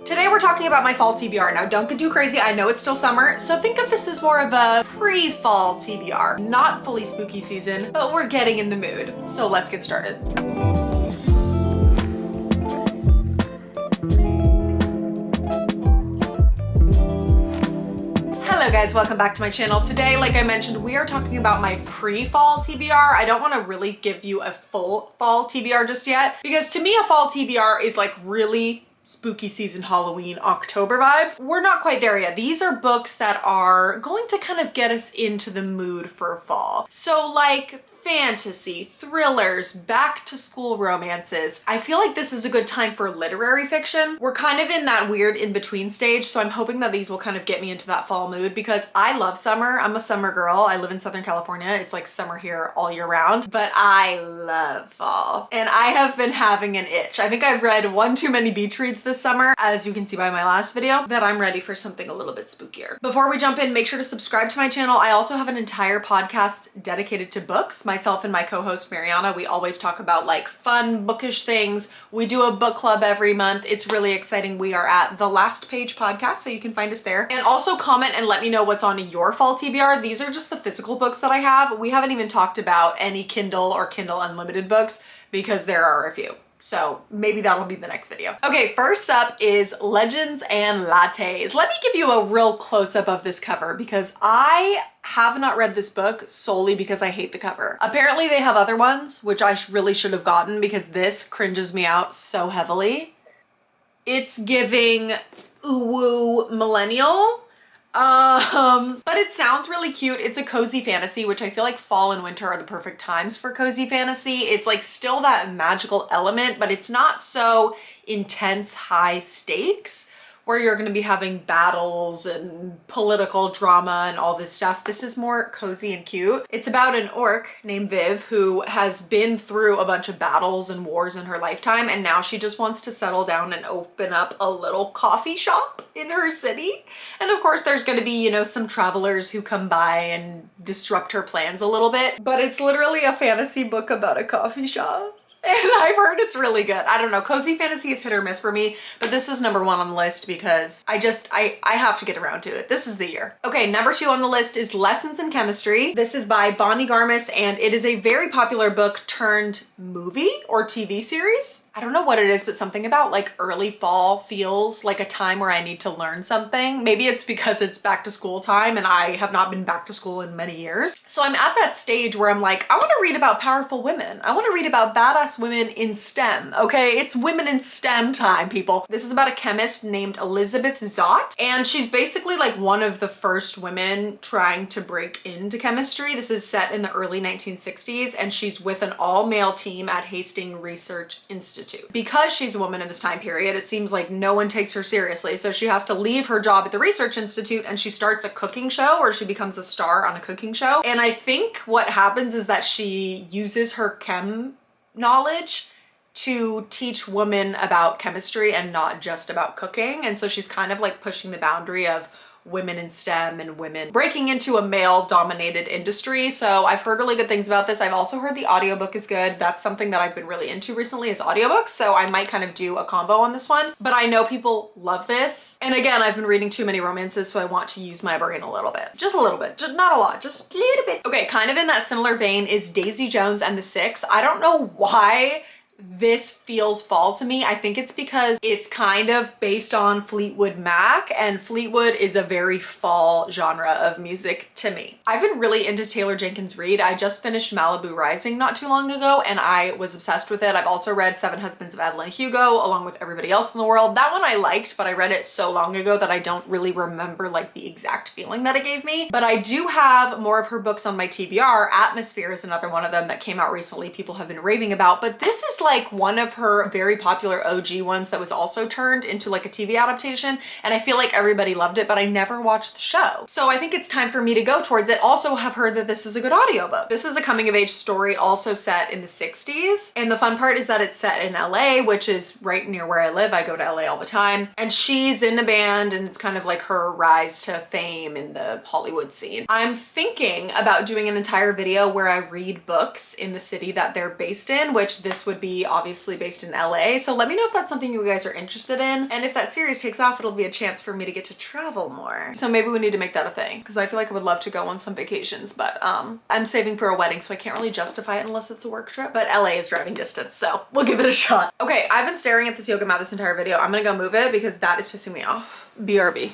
Today we're talking about my fall TBR. Now don't get too crazy, I know it's still summer, so think of this as more of a pre-fall TBR. Not fully spooky season, but we're getting in the mood. So let's get started. Hello guys, welcome back to my channel. Today, like I mentioned, we are talking about my pre-fall TBR. I don't want to really give you a full fall TBR just yet, because to me a fall TBR is like really spooky season, Halloween, October vibes. We're not quite there yet. These are books that are going to kind of get us into the mood for fall. So like fantasy, thrillers, back to school romances. I feel like this is a good time for literary fiction. We're kind of in that weird in-between stage, so I'm hoping that these will kind of get me into that fall mood because I love summer. I'm a summer girl. I live in Southern California. It's like summer here all year round, but I love fall. And I have been having an itch. I think I've read one too many beach reads this summer, as you can see by my last video, that I'm ready for something a little bit spookier. Before we jump in, make sure to subscribe to my channel. I also have an entire podcast dedicated to books. Myself and my co-host Mariana, we always talk about like fun bookish things. We do a book club every month. It's really exciting. We are at The Last Page Podcast, so you can find us there. And also comment and let me know what's on your fall TBR. These are just the physical books that I have. We haven't even talked about any Kindle or Kindle Unlimited books because there are a few. So maybe that'll be the next video. Okay, first up is Legends and Lattes. Let me give you a real close-up of this cover because I have not read this book solely because I hate the cover. Apparently they have other ones, which I really should have gotten because this cringes me out so heavily. It's giving uwu millennial. But it sounds really cute. It's a cozy fantasy, which I feel like fall and winter are the perfect times for cozy fantasy. It's like still that magical element, but it's not so intense high stakes where you're going to be having battles and political drama and all this stuff. This is more cozy and cute. It's about an orc named Viv who has been through a bunch of battles and wars in her lifetime, and now she just wants to settle down and open up a little coffee shop in her city. And of course there's going to be, you know, some travelers who come by and disrupt her plans a little bit, but it's literally a fantasy book about a coffee shop. And I've heard it's really good. I don't know, cozy fantasy is hit or miss for me, but this is number one on the list because I have to get around to it. This is the year. Okay, number two on the list is Lessons in Chemistry. This is by Bonnie Garmis, and it is a very popular book turned movie or TV series. I don't know what it is, but something about like early fall feels like a time where I need to learn something. Maybe it's because it's back to school time and I have not been back to school in many years. So I'm at that stage where I'm like, I want to read about powerful women. I want to read about badass women in STEM, okay? It's women in STEM time, people. This is about a chemist named Elizabeth Zott, and she's basically like one of the first women trying to break into chemistry. This is set in the early 1960s, and she's with an all-male team at Hastings Research Institute. Because she's a woman in this time period, it seems like no one takes her seriously, so she has to leave her job at the Research Institute and she starts a cooking show, or she becomes a star on a cooking show. And I think what happens is that she uses her chem knowledge to teach women about chemistry and not just about cooking. And so she's kind of like pushing the boundary of women in STEM and women breaking into a male-dominated industry. So I've heard really good things about this. I've also heard the audiobook is good. That's something that I've been really into recently is audiobooks, so I might kind of do a combo on this one. But I know people love this. And again, I've been reading too many romances, so I want to use my brain a little bit. Just a little bit, just not a lot, just a little bit. Okay, kind of in that similar vein is Daisy Jones and the Six. I don't know why this feels fall to me. I think it's because it's kind of based on Fleetwood Mac, and Fleetwood is a very fall genre of music to me. I've been really into Taylor Jenkins Reid. I just finished Malibu Rising not too long ago and I was obsessed with it. I've also read Seven Husbands of Evelyn Hugo along with everybody else in the world. That one I liked, but I read it so long ago that I don't really remember like the exact feeling that it gave me. But I do have more of her books on my TBR. Atmosphere is another one of them that came out recently. People have been raving about, but this is like one of her very popular OG ones that was also turned into like a TV adaptation, and I feel like everybody loved it, but I never watched the show. So I think it's time for me to go towards it. Also have heard that this is a good audiobook. This is a coming of age story also set in the 60s, and the fun part is that it's set in LA, which is right near where I live. I go to LA all the time, and she's in a band and it's kind of like her rise to fame in the Hollywood scene. I'm thinking about doing an entire video where I read books in the city that they're based in, which this would be be obviously based in LA. So let me know if that's something you guys are interested in. And if that series takes off, it'll be a chance for me to get to travel more. So maybe we need to make that a thing because I feel like I would love to go on some vacations, but I'm saving for a wedding, so I can't really justify it unless it's a work trip. But LA is driving distance, so we'll give it a shot. Okay, I've been staring at this yoga mat this entire video. I'm gonna go move it because that is pissing me off. BRB.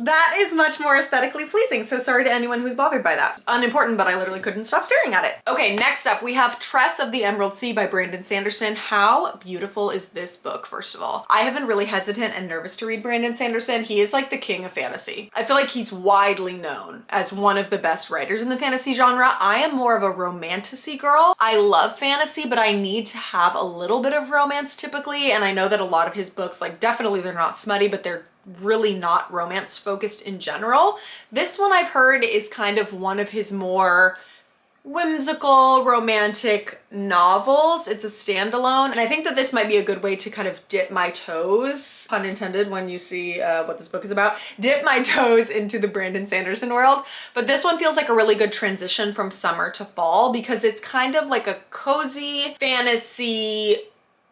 That is much more aesthetically pleasing, so sorry to anyone who's bothered by that. Unimportant, but I literally couldn't stop staring at it. Okay, next up we have Tress of the Emerald Sea by Brandon Sanderson. How beautiful is this book, first of all? I have been really hesitant and nervous to read Brandon Sanderson. He is like the king of fantasy. I feel like he's widely known as one of the best writers in the fantasy genre. I am more of a romantasy girl. I love fantasy, but I need to have a little bit of romance typically, and I know that a lot of his books, like definitely they're not smutty, but they're really not romance focused in general. This one I've heard is kind of one of his more whimsical romantic novels. It's a standalone, and I think that this might be a good way to kind of dip my toes, pun intended when you see what this book is about, dip my toes into the Brandon Sanderson world. But this one feels like a really good transition from summer to fall because it's kind of like a cozy fantasy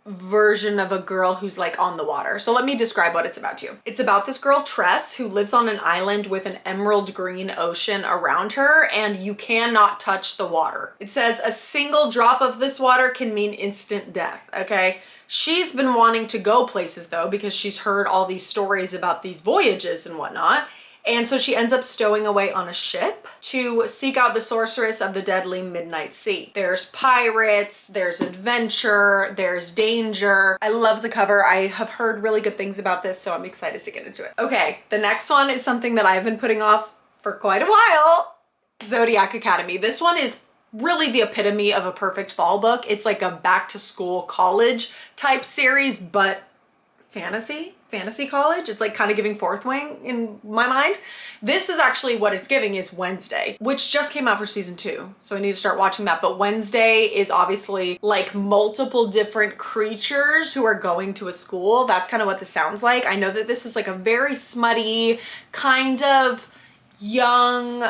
version of a girl who's like on the water. So let me describe what it's about to you. It's about this girl Tress who lives on an island with an emerald green ocean around her, and you cannot touch the water. It says a single drop of this water can mean instant death, okay? She's been wanting to go places though because she's heard all these stories about these voyages and whatnot. And so she ends up stowing away on a ship to seek out the sorceress of the deadly midnight sea. There's pirates, there's adventure, there's danger. I love the cover. I have heard really good things about this, so I'm excited to get into it. Okay, the next one is something that I've been putting off for quite a while. Zodiac Academy. This one is really the epitome of a perfect fall book. It's like a back to school college type series, but fantasy college. It's like kind of giving Fourth Wing in my mind. This is actually what it's giving is Wednesday, which just came out for season 2. So I need to start watching that. But Wednesday is obviously like multiple different creatures who are going to a school. That's kind of what this sounds like. I know that this is like a very smutty kind of young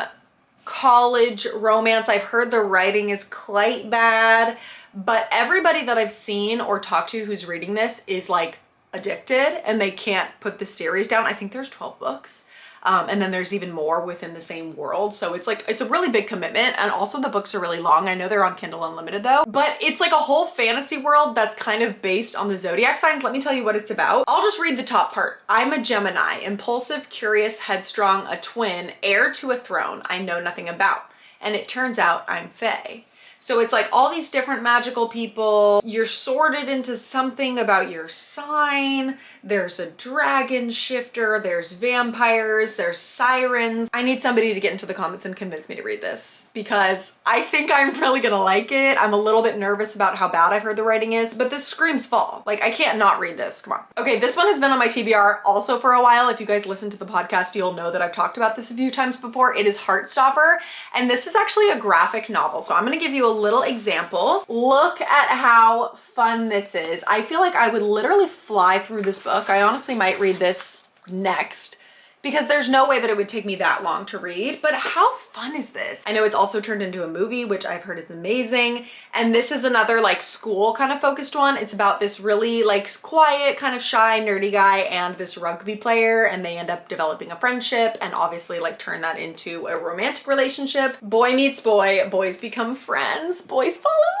college romance. I've heard the writing is quite bad, but everybody that I've seen or talked to who's reading this is like addicted and they can't put the series down. I think there's 12 books. And then there's even more within the same world. So it's like, it's a really big commitment. And also the books are really long. I know they're on Kindle Unlimited though, but it's like a whole fantasy world that's kind of based on the zodiac signs. Let me tell you what it's about. I'll just read the top part. I'm a Gemini, impulsive, curious, headstrong, a twin, heir to a throne I know nothing about. And it turns out I'm Fae. So it's like all these different magical people. You're sorted into something about your sign. There's a dragon shifter. There's vampires. There's sirens. I need somebody to get into the comments and convince me to read this because I think I'm really gonna like it. I'm a little bit nervous about how bad I've heard the writing is, but this screams fall. Like I can't not read this. Come on. Okay, this one has been on my TBR also for a while. If you guys listen to the podcast, you'll know that I've talked about this a few times before. It is Heartstoppper, and this is actually a graphic novel. So I'm gonna give you a little example. Look at how fun this is. I feel like I would literally fly through this book. I honestly might read this next because there's no way that it would take me that long to read, but how fun is this? I know it's also turned into a movie, which I've heard is amazing. And this is another like school kind of focused one. It's about this really like quiet, kind of shy, nerdy guy and this rugby player, and they end up developing a friendship and obviously like turn that into a romantic relationship. Boy meets boy, boys become friends, boys fall in love.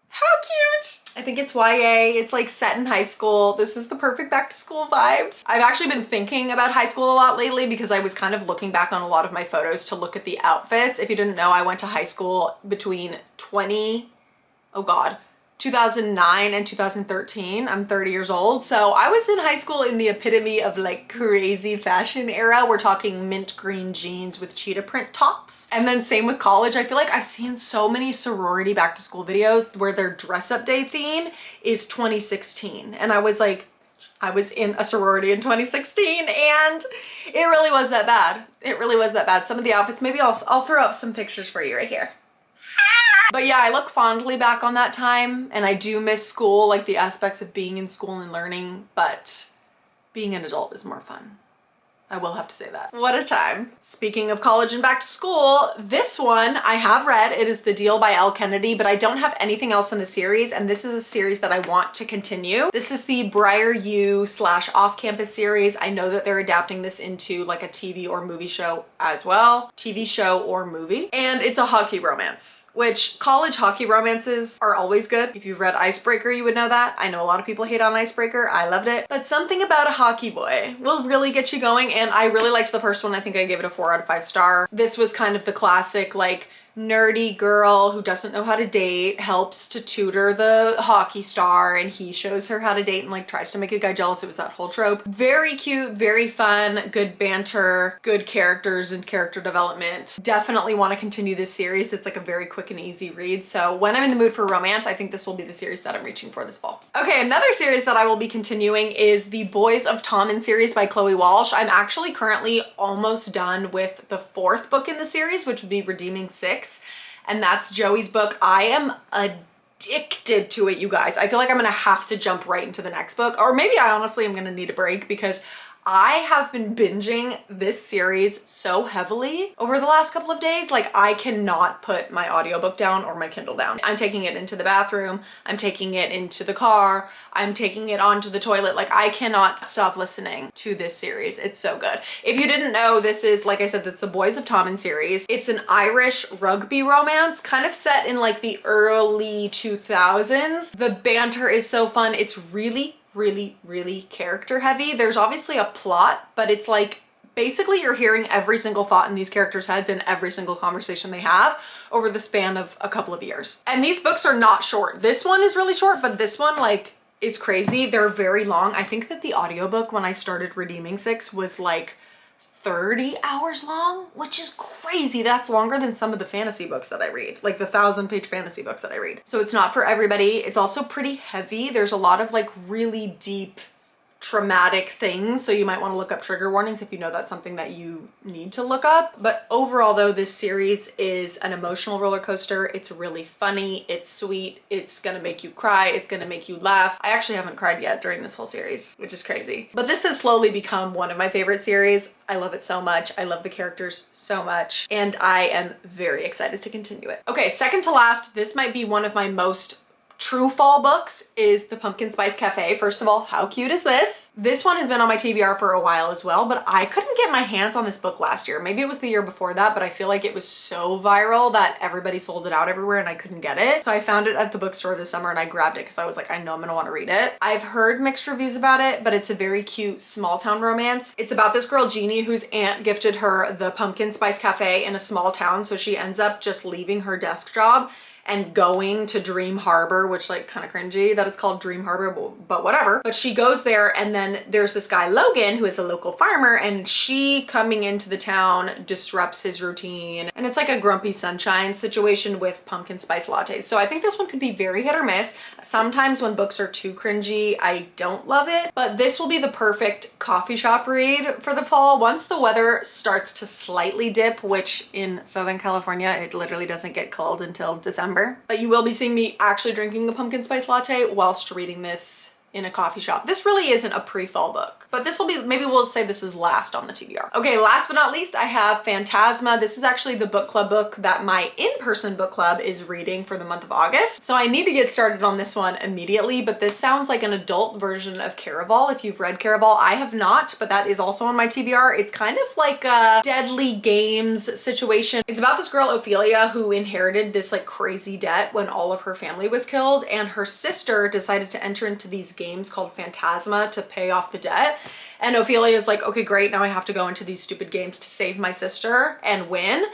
How cute. I think it's YA. It's like set in high school. This is the perfect back to school vibes. I've actually been thinking about high school a lot lately because I was kind of looking back on a lot of my photos to look at the outfits. If you didn't know, I went to high school between 2009 and 2013. I'm 30 years old. So I was in high school in the epitome of like crazy fashion era. We're talking mint green jeans with cheetah print tops. And then same with college. I feel like I've seen so many sorority back to school videos where their dress up day theme is 2016. And I was like, I was in a sorority in 2016 and it really was that bad. It really was that bad. Some of the outfits, maybe I'll throw up some pictures for you right here. But yeah, I look fondly back on that time and I do miss school, like the aspects of being in school and learning, but being an adult is more fun. I will have to say that. What a time. Speaking of college and back to school, this one I have read. It is The Deal by Elle Kennedy, but I don't have anything else in the series, and this is a series that I want to continue. This is the Briar U / off-campus series. I know that they're adapting this into like a TV or movie show as well. TV show or movie. And it's a hockey romance, which college hockey romances are always good. If you've read Icebreaker, you would know that. I know a lot of people hate on Icebreaker. I loved it. But something about a hockey boy will really get you going, and I really liked the first one. I think I gave it a 4 out of 5 star. This was kind of the classic like nerdy girl who doesn't know how to date, helps to tutor the hockey star, and he shows her how to date and like tries to make a guy jealous. It was that whole trope. Very cute, very fun, good banter, good characters and character development. Definitely want to continue this series. It's like a very quick and easy read. So when I'm in the mood for romance, I think this will be the series that I'm reaching for this fall. Okay, another series that I will be continuing is the Boys of Tommen series by Chloe Walsh. I'm actually currently almost done with the 4th book in the series, which would be Redeeming 6. And that's Joey's book. I am addicted to it, you guys. I feel like I'm gonna have to jump right into the next book, or maybe I honestly am gonna need a break, because I have been binging this series so heavily over the last couple of days. Like, I cannot put my audiobook down or my Kindle down. I'm taking it into the bathroom. I'm taking it into the car. I'm taking it onto the toilet. Like, I cannot stop listening to this series. It's so good. If you didn't know, this is, like I said, that's the Boys of Tommen series. It's an Irish rugby romance, kind of set in like the early 2000s. The banter is so fun. It's really character heavy. There's obviously a plot, but it's like basically you're hearing every single thought in these characters' heads in every single conversation they have over the span of a couple of years. And these books are not short. This one is really short, but this one like is crazy. They're very long. I think that the audiobook when I started Redeeming 6 was like 30 hours long, which is crazy. That's longer than some of the fantasy books that I read, like the 1,000-page fantasy books that I read. So it's not for everybody. It's also pretty heavy. There's a lot of like really deep traumatic things, so you might want to look up trigger warnings if you know that's something that you need to look up. But overall though, this series is an emotional roller coaster. It's really funny, it's sweet, it's gonna make you cry, it's gonna make you laugh. I actually haven't cried yet during this whole series, which is crazy. But this has slowly become one of my favorite series. I love it so much. I love the characters so much, and I am very excited to continue it. Okay, second to last, this might be one of my most true fall books, is The Pumpkin Spice Cafe. First of all, how cute is this? This one has been on my TBR for a while as well, but I couldn't get my hands on this book last year. Maybe it was the year before that, but I feel like it was so viral that everybody sold it out everywhere and I couldn't get it. So I found it at the bookstore this summer and I grabbed it because I was like, I know I'm gonna want to read it. I've heard mixed reviews about it, but it's a very cute small town romance. It's about this girl, Jeannie, whose aunt gifted her the Pumpkin Spice Cafe in a small town, so she ends up just leaving her desk job and going to Dream Harbor, which like kind of cringy that it's called Dream Harbor, but whatever. But she goes there, and then there's this guy Logan who is a local farmer, and she coming into the town disrupts his routine. And it's like a Grumpy Sunshine situation with pumpkin spice lattes. So I think this one could be very hit or miss. Sometimes when books are too cringy, I don't love it, but this will be the perfect coffee shop read for the fall. Once the weather starts to slightly dip, which in Southern California, it literally doesn't get cold until December. But you will be seeing me actually drinking the pumpkin spice latte whilst reading this in a coffee shop. This really isn't a pre-fall book, but this will be, maybe we'll say this is last on the TBR. Okay, last but not least, I have Fantasma. This is actually the book club book that my in-person book club is reading for the month of August. So I need to get started on this one immediately, but this sounds like an adult version of Caraval. If you've read Caraval, I have not, but that is also on my TBR. It's kind of like a Deadly Games situation. It's about this girl, Ophelia, who inherited this like crazy debt when all of her family was killed, and her sister decided to enter into these games called Fantasma to pay off the debt. And Ophelia is like, okay, great, now I have to go into these stupid games to save my sister and win.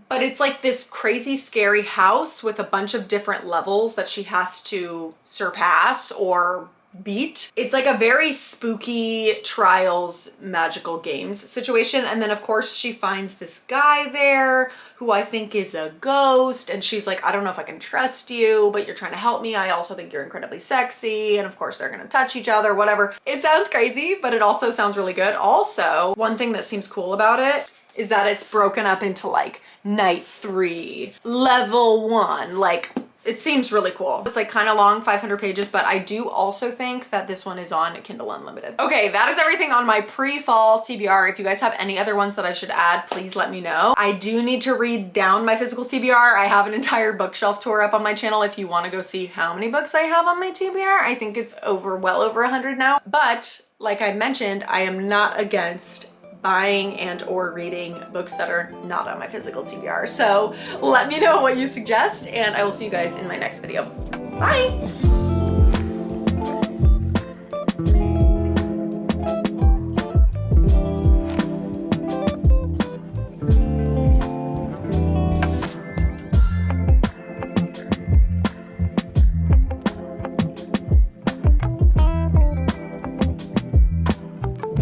But it's like this crazy scary house with a bunch of different levels that she has to surpass or beat. It's like a very spooky trials magical games situation. And then of course she finds this guy there who I think is a ghost, and she's like, I don't know if I can trust you, but you're trying to help me. I also think you're incredibly sexy. And of course they're gonna touch each other, whatever. It sounds crazy, but it also sounds really good. Also, one thing that seems cool about it is that it's broken up into like night 3, level 1, like It seems really cool. It's like kind of long, 500 pages, but I do also think that this one is on Kindle Unlimited. Okay, that is everything on my pre-fall TBR. If you guys have any other ones that I should add, please let me know. I do need to read down my physical TBR. I have an entire bookshelf tour up on my channel if you want to go see how many books I have on my TBR. I think it's well over 100 now. But like I mentioned, I am not against buying and or reading books that are not on my physical TBR. So let me know what you suggest and I will see you guys in my next video. Bye!